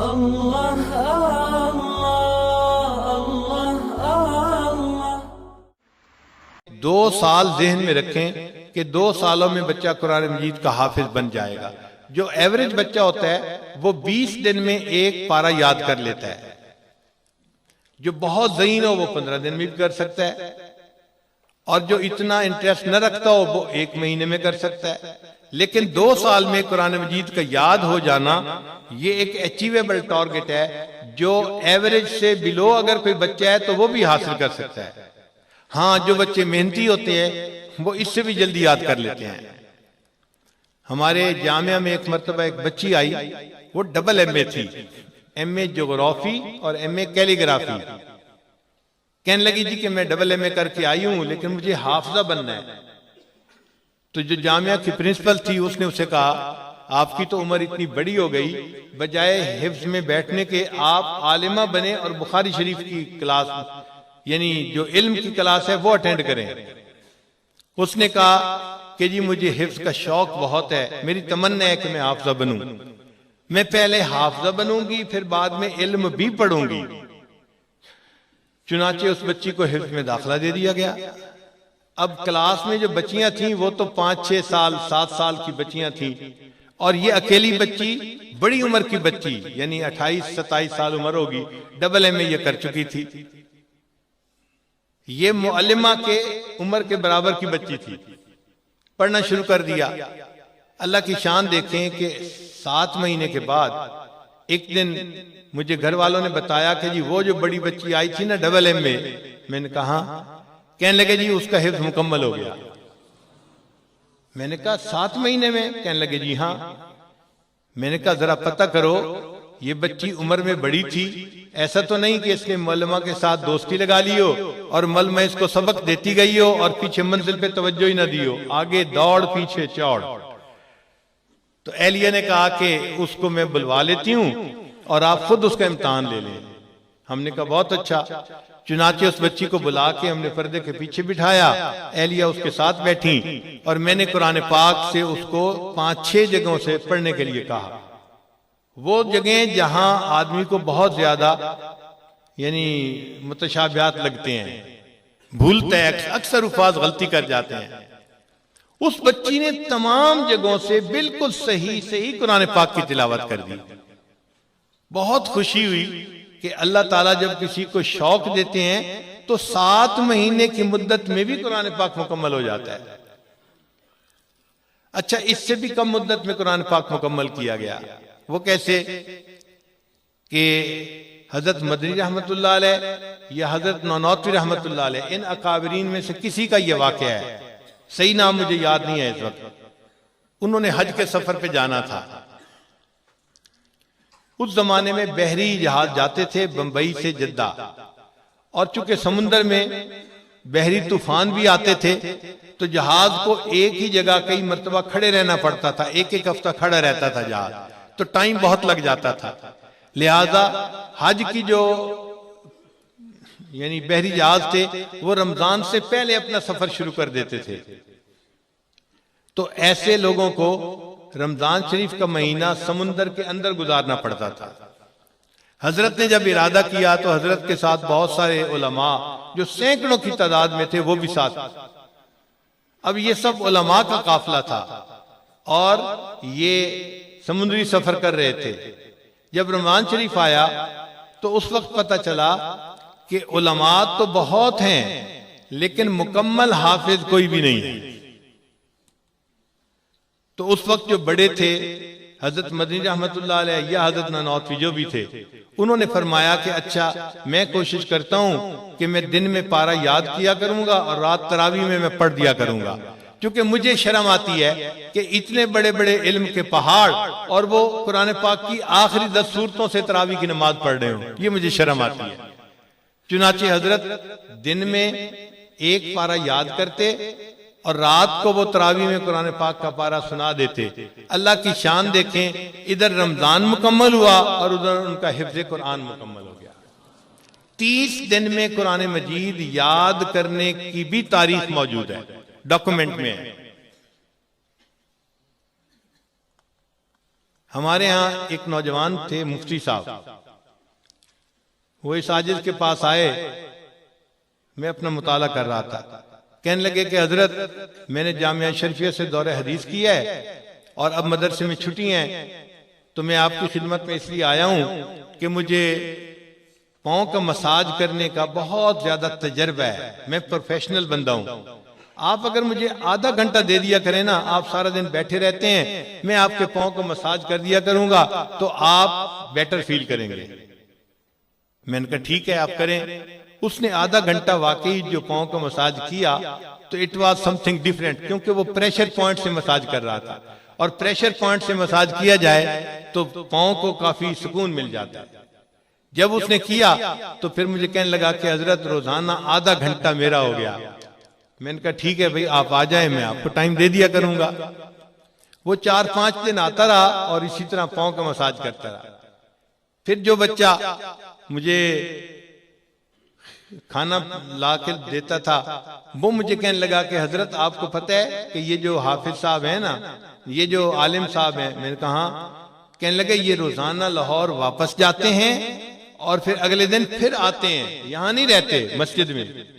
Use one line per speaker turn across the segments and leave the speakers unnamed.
अल्लाह अल्लाह अल्लाह।
2 साल जहन में रखें कि 2 सालों में बच्चा कुरान मजीद का हाफिज बन जाएगा। जो एवरेज बच्चा होता है वो 20 दिन में एक पारा याद कर लेता है। जो बहुत ज़हीन हो वो 15 दिन में भी कर सकता है, और जो इतना इंटरेस्ट न रखता हो वो 1 महीने में कर सकता है। लेकिन 2 साल में कुरान मजीद का याद हो जाना ये एक अचीवेबल टारगेट है। जो एवरेज से बिलो अगर कोई बच्चा है तो वो भी हासिल कर सकता है। हाँ, जो बच्चे मेहनती होते हैं वो इससे भी जल्दी याद कर लेते हैं। हमारे जामिया में एक मरतबा एक बच्ची आई, वो डबल MA थी, MA ज्योग्राफी और MA कैलीग्राफी। कहने लगी जी कि मैं डबल MA करके आई हूं लेकिन मुझे हाफिजा बनना है। तो जो जामिया की प्रिंसिपल थी उसने उसे कहा, आपकी तो उम्र इतनी बड़ी हो गई, बजाय हिफ्ज में बैठने के आप आलिमा बने और बुखारी शरीफ की क्लास, यानी जो इल्म की क्लास है वो अटेंड करें। उसने कहा कि जी मुझे हिफ्ज का शौक बहुत है, मेरी तमन्ना है कि मैं हाफिजा बनूं। मैं पहले हाफिजा बनूंगी फिर बाद में इल्म भी पढ़ूंगी। चुनाचे उस बच्ची को हिफ्ज में दाखिला दे दिया गया। अब क्लास में जो बच्चियां थीं वो तो 5-6 साल 7 साल की बच्चियां थीं, और ये अकेली बच्ची बड़ी उम्र की बच्ची, यानी 28-27 साल उम्र होगी, डबल MA ये कर चुकी थी। ये मुअल्लिमा के उम्र के बराबर की बच्ची थी। पढ़ना शुरू कर दिया। अल्लाह की शान देखें कि 7 महीने के बाद एक दिन मुझे घर वालों ने बताया कि जी वो जो बड़ी बच्ची आई थी ना डबल MA, मैंने कहा, कहने लगे जी उसका हिफ्ज मुकम्मल हो गया। मैंने कहा 7 महीने में? कहने लगे जी हाँ। मैंने कहा जरा पता करो ये बच्ची उम्र में बड़ी थी, ऐसा तो नहीं कि इसने मौलमा के साथ दोस्ती लगा ली हो और मौलमा इसको सबक देती गई हो और पीछे मंजिल पे तवज्जो ही ना दी हो, आगे दौड़ पीछे चौड़। तो एलिया ने कहा कि उसको मैं बुलवा लेती हूं और आप खुद उसका इम्तिहान ले लें। हमने कहा बहुत अच्छा। चुनाचे उस बच्ची को बुला के हमने पर्दे के पीछे बिठाया, एलिया उसके साथ बैठी और मैंने कुरान पाक से उसको 5-6 जगहों से पढ़ने के लिए कहा। वो जगह जहां आदमी को बहुत ज्यादा यानी मुतशाबिहात लगते हैं, भूलते हैं, अक्सर उफाज गलती कर जाते हैं, उस बच्ची ने तमाम जगहों से बिल्कुल सही सही कुरान पाक की तिलावत कर दी। बहुत खुशी हुई कि अल्लाह ताला जब किसी को शौक देते हैं तो 7 महीने की मुद्दत में भी कुरान पाक मुकम्मल हो जाता है। अच्छा, इससे भी कम मुद्दत में कुरान पाक मुकम्मल किया गया। वो कैसे कि हजरत मदनी रहमतुल्लाह अलैह या हजरत नौनौतवी रहमतुल्लाह अलैह, इन अकाबरीन में से किसी का यह वाकया है, सही नाम मुझे याद नहीं है इस वक्त। उन्होंने हज के सफर पे जाना था। उस जमाने में बहरी जहाज जाते थे बंबई से जद्दा, और चूंकि समुद्र में बहरी तूफान भी आते थे तो जहाज को एक ही जगह कई मरतबा खड़े रहना पड़ता था, एक हफ्ता खड़ा रहता था जहाज, तो टाइम बहुत लग जाता था। लिहाजा हज की जो यानी बहरी जहाज थे वो रमजान से पहले अपना सफर शुरू कर देते थे। तो ऐसे लोगों को रमजान शरीफ का महीना समुंदर के अंदर गुजारना पड़ता था। हजरत ने जब इरादा किया तो हजरत के साथ बहुत सारे उलमा जो सैकड़ों की तादाद में थे वो भी साथ। अब ये सब उलमा का काफिला था और ये समुद्री सफर कर रहे थे। जब रमजान शरीफ आया तो उस वक्त पता चला कि उलमा तो बहुत हैं लेकिन मुकम्मल हाफिज कोई भी नहीं है। तो उस वक्त जो बड़े थे हजरत मदनी रहमतुल्लाह अलैह या हजरत नौनौतवी जो भी थे, उन्होंने फरमाया कि अच्छा मैं कोशिश करता हूं कि मैं दिन में पारा याद किया करूंगा और रात तरावी में मैं पढ़ दिया करूंगा, क्योंकि मुझे शर्म आती है कि इतने बड़े बड़े इल्म के पहाड़ और वो कुरान पाक की आखिरी 10 सूरतों से तरावी की नमाज पढ़ रहे हो, ये मुझे शर्म आती है। चुनाचे हजरत दिन में एक पारा याद करते और रात को वो तरावी में कुरान पाक का पारा सुना देते। अल्लाह की शान देखें, इधर रमजान मुकम्मल हुआ और उधर उनका हिफ्ज़ कुरान मुकम्मल हो गया। 30 दिन में कुरान मजीद याद करने की भी तारीख मौजूद है, डॉक्यूमेंट में है। हमारे यहाँ एक नौजवान थे मुफ्ती साहब, वो इस आजिज के पास आए, मैं अपना मुताला कर रहा था। कहने लगे कि हजरत मैंने जामिया शरीफिया से दौरे हदीस किया है और अब मदरसे में छुट्टी हैं, तो मैं आपकी खिदमत में इसलिए आया हूं कि मुझे पाँव का मसाज करने का बहुत ज्यादा तजर्बा है, मैं प्रोफेशनल बंदा हूं। आप अगर मुझे आधा घंटा दे दिया करें ना, आप सारा दिन बैठे रहते हैं, मैं आपके पाँव को मसाज कर दिया करूंगा तो आप बेटर फील करेंगे। मैंने कहा ठीक है आप करें। उसने आधा घंटा वाकई जो पाँव का मसाज किया तो इट वाज समथिंग डिफरेंट, क्योंकि वो प्रेशर पॉइंट से मसाज कर रहा था, और प्रेशर पॉइंट से मसाज किया जाए तो पाँव को काफी सुकून मिल जाता है। जब उसने किया तो फिर मुझे कहने लगा कि हजरत रोजाना आधा घंटा मेरा हो गया। मैंने कहा ठीक है भाई आप आ जाए, मैं आपको टाइम दे दिया करूंगा। वो 4-5 दिन आता रहा और इसी तरह पाँव का मसाज करता रहा। फिर जो बच्चा मुझे खाना ला के देता था वो मुझे कहने लगा कि हजरत आपको पता है कि ये जो हाफिज साहब है ना, ये जो आलिम साहब हैं। मैंने कहा कहने लगे ये रोजाना लाहौर वापस जाते हैं और फिर अगले दिन फिर आते हैं, यहाँ नहीं रहते मस्जिद में।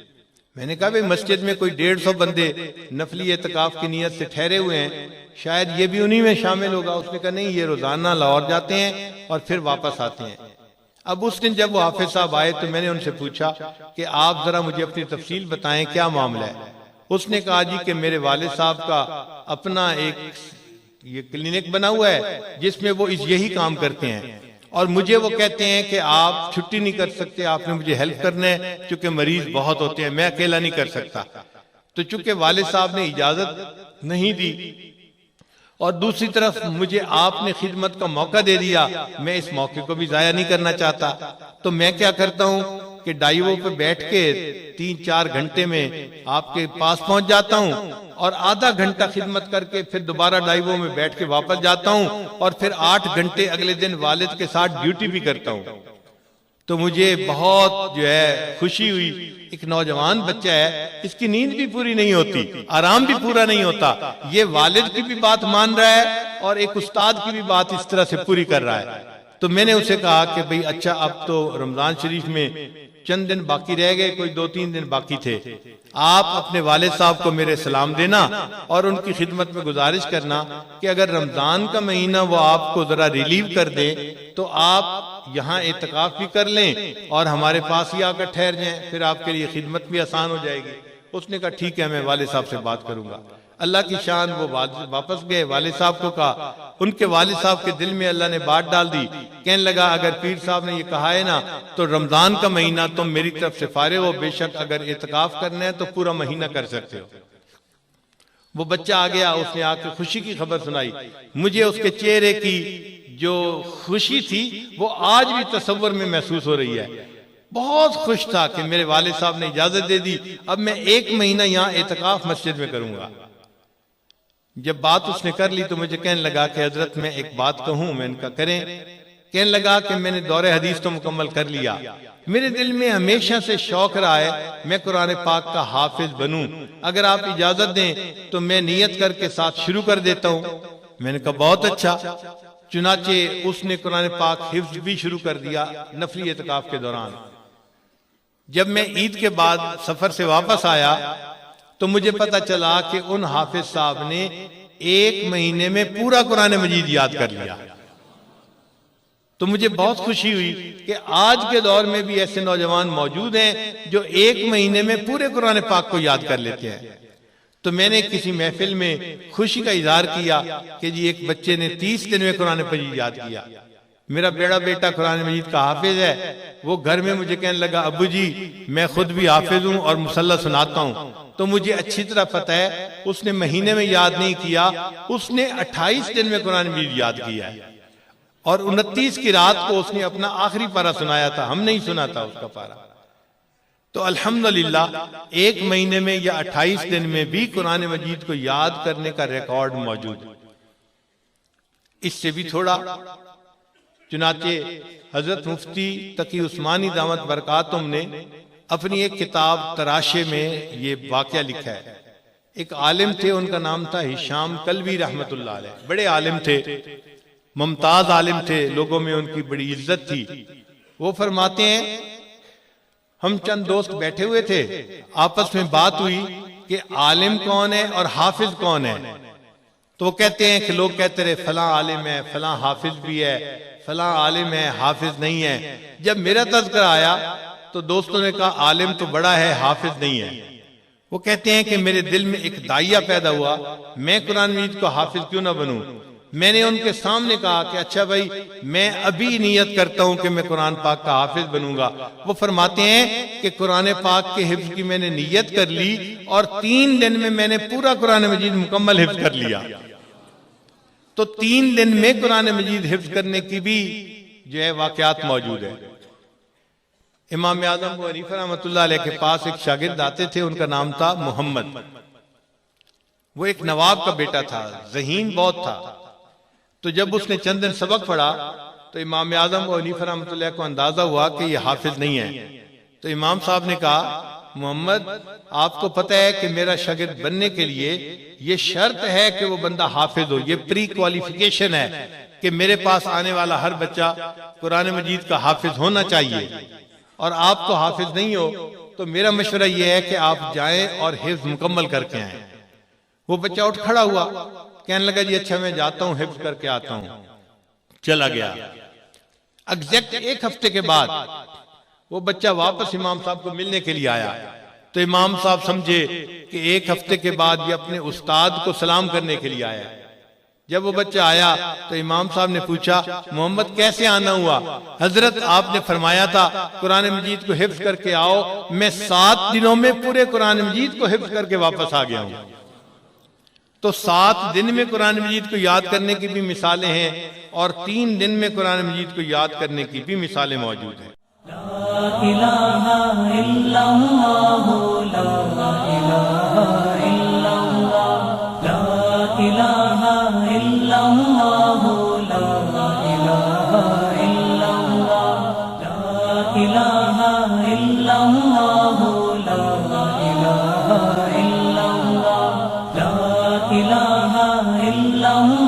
मैंने कहा भाई मस्जिद में कोई 150 बंदे नफली एतकाफ की नीयत से ठहरे हुए हैं, शायद ये भी उन्हीं में शामिल होगा। उसने कहा नहीं, ये रोजाना लाहौर जाते हैं और फिर वापस आते हैं। अब उस दिन जब वो हाफिज साहब आए तो मैंने उनसे पूछा कि आप जरा मुझे अपनी तफसील बताएं, क्या मामला है। उसने कहा जी कि मेरे वालिद साहब का अपना एक ये क्लिनिक बना हुआ है जिसमें वो यही काम करते हैं, और मुझे वो कहते हैं कि आप छुट्टी नहीं कर सकते, आपने मुझे हेल्प करना है, क्योंकि मरीज बहुत होते हैं, मैं अकेला नहीं कर सकता। तो चूंकि वालिद साहब ने इजाजत नहीं दी और दूसरी तरफ मुझे आपने खिदमत का मौका दे दिया, मैं इस मौके को भी जाया नहीं करना चाहता। तो मैं क्या करता हूं कि डाइवो पे बैठ के 3-4 घंटे में आपके पास पहुंच जाता हूं और आधा घंटा खिदमत करके फिर दोबारा डाइवो में बैठ के वापस जाता हूं और फिर 8 घंटे अगले दिन वालिद के साथ ड्यूटी भी करता हूं। तो मुझे बहुत जो है खुशी हुई। एक नौजवान बच्चा है, इसकी नींद भी पूरी नहीं होती, आराम भी पूरा नहीं होता, ये वालिद की भी बात मान रहा है और एक उस्ताद की भी बात इस तरह से पूरी कर रहा है। तो मैंने उसे कहा कि भाई अच्छा अब तो रमजान शरीफ में चंद दिन बाकी रह गए, कोई 2-3 दिन बाकी थे, आप अपने वालिद साहब को मेरे सलाम देना और उनकी खिदमत में गुजारिश करना कि अगर रमजान का महीना वो आपको जरा रिलीव कर दे तो आप यहाँ एतकाफ भी कर लें और हमारे पास ही आकर ठहर जाएं, फिर आपके लिए खिदमत भी आसान हो जाएगी। उसने कहा ठीक है मैं वालिद साहब से बात करूंगा। अल्लाह की शान, वो वापस गए, वालिद साहब को कहा, उनके वालिद साहब के दिल में अल्लाह ने बात डाल दी। कहने लगा अगर पीर साहब ने ये कहा है ना तो रमजान का महीना तुम मेरी तरफ से फारिग हो, बेशक अगर एतकाफ करना है तो पूरा महीना कर सकते हो। वो बच्चा आ गया, उसने आकर खुशी की खबर सुनाई। मुझे उसके चेहरे की जो खुशी थी वो आज भी तस्वर में महसूस हो रही है। बहुत खुश था कि मेरे वालिद साहब ने इजाजत दे दी, अब मैं 1 महीना यहाँ एतकाफ मस्जिद में करूंगा। जब बात उसने कर ली तो मुझे कहने लगा कि हजरत मैं एक बात कहूं। मैंने कहा करें। कहने लगा कि मैंने दौरे हदीस तो मुकम्मल कर लिया, मेरे दिल में हमेशा से शौक रहा है मैं कुरान पाक का हाफिज बनूं, अगर आप इजाजत दें तो मैं नियत करके साथ शुरू कर देता हूं। मैंने कहा बहुत अच्छा। चुनाचे उसने कुरान पाक हिफ्ज भी शुरू कर दिया नफली एतकाफ के दौरान। जब मैं ईद के बाद सफर से वापस आया तो मुझे पता चला कि उन हाफिज साहब ने 1 महीने में पूरा कुरान मजीद याद कर लिया। तो मुझे बहुत खुशी हुई कि आज के दौर में भी ऐसे नौजवान मौजूद हैं जो 1 महीने में पूरे कुरान पाक को याद कर लेते हैं। तो मैंने किसी महफिल में खुशी का इजहार किया कि जी एक बच्चे ने 30 दिन में कुरान मजीद याद किया। मेरा बड़ा बेटा कुरान मजीद का हाफिज है, वो घर में मुझे कहने लगा अब्बू जी मैं खुद भी हाफिज हूँ और मुसल्ला सुनाता हूँ। तो मुझे अच्छी तरह पता है उसने महीने में याद नहीं किया, उसने 28 दिन में कुरान मजीद याद किया है और 29 की रात को उसने अपना आखिरी पारा सुनाया था, हम नहीं सुना था उसका पारा। तो अल्हम्दुलिल्लाह 1 महीने में या 28 दिन में भी कुरान मजीद को याद करने का रिकॉर्ड मौजूद। इससे भी थोड़ा, चुनाचे हजरत मुफ्ती तकी उस्मानी दामत बरकातुम ने अपनी एक किताब तराशे में ये वाकया लिखा है। एक आलिम थे, उनका नाम था हिशाम कल्बी रहमतुल्लाह अलैह, बड़े आलिम थे, मुमताज आलिम थे, लोगों में उनकी बड़ी इज्जत थी। वो फरमाते हैं हम चंद दोस्त बैठे हुए थे, आपस में बात हुई कि आलिम कौन है और हाफिज कौन है। तो वो कहते हैं कि लोग कहते रहे फलां आलिम है, फलां हाफिज भी है, फलां आलिम है, हाफिज नहीं है। जब मेरा तज़किरा आया तो दोस्तों ने कहा आलिम तो बड़ा है, हाफिज नहीं है। वो कहते हैं कि मेरे दिल में एक दाइया पैदा हुआ, मैं कुरान मजीद को हाफिज क्यों ना बनूं। मैंने उनके सामने कहा कि अच्छा भाई, मैं अभी नियत करता हूं कि मैं कुरान पाक का हाफिज बनूंगा। वो फरमाते हैं कि कुरान पाक के हिफ्ज की मैंने नियत कर ली और 3 दिन में मैंने पूरा कुरान मजीद मुकम्मल हिफ्ज कर लिया। तो 3 दिन में कुरान मजीद हिफ्ज करने की भी जो है वाकयात मौजूद है। इमाम आज़म अबू हनीफा रहमतुल्लाह अलैह के पास एक शागिर्द आते थे, उनका नाम था मोहम्मद। वो एक नवाब का बेटा था, ज़हीन बहुत था। तो जब उसने चंद दिन सबक पढ़ा तो इमाम आज़म अबू हनीफा रहमतुल्लाह को अंदाजा हुआ कि यह हाफिज नहीं है। तो इमाम साहब ने कहा मोहम्मद, आपको पता है कि मेरा शागिर्द बनने के लिए ये शर्त है कि वो बंदा हाफिज हो, ये प्री क्वालिफिकेशन है कि मेरे पास आने वाला हर बच्चा कुरान मजीद का हाफिज होना चाहिए, और आप तो हाफिज नहीं हो। तो मेरा मशवरा यह है कि आप जाएं और हिफ्ज मुकम्मल करके आए। वो बच्चा उठ खड़ा हुआ, कहने लगा जी अच्छा मैं जाता हूं, हिफ्ज करके आता हूं। चला गया। एग्जैक्ट 1 हफ्ते के बाद वो बच्चा वापस इमाम साहब को मिलने के लिए आया। तो इमाम साहब समझे कि 1 हफ्ते के बाद ये अपने उस्ताद को सलाम करने के लिए आया। जब वो बच्चा आया तो इमाम साहब ने पूछा मोहम्मद कैसे आना हुआ। हजरत आपने फरमाया था कुरान मजीद को हिफ्ज करके आओ, मैं 7 दिनों में पूरे कुरान मजीद को हिफ्ज करके वापस आ गया हूं। तो 7 दिन में कुरान मजीद को याद करने की भी मिसालें हैं और 3 दिन में कुरान मजीद को याद करने की भी मिसालें मौजूद हैं।
ला इलाहा इल्लल्लाह, ला इलाहा इल्लल्लाह, ला इलाहा इल्लल्लाह, ला इलाहा इल्लल्लाह, ला इलाहा इल्लल्लाह, ला इलाहा इल्लल्लाह, ला इलाहा इल्लल्लाह।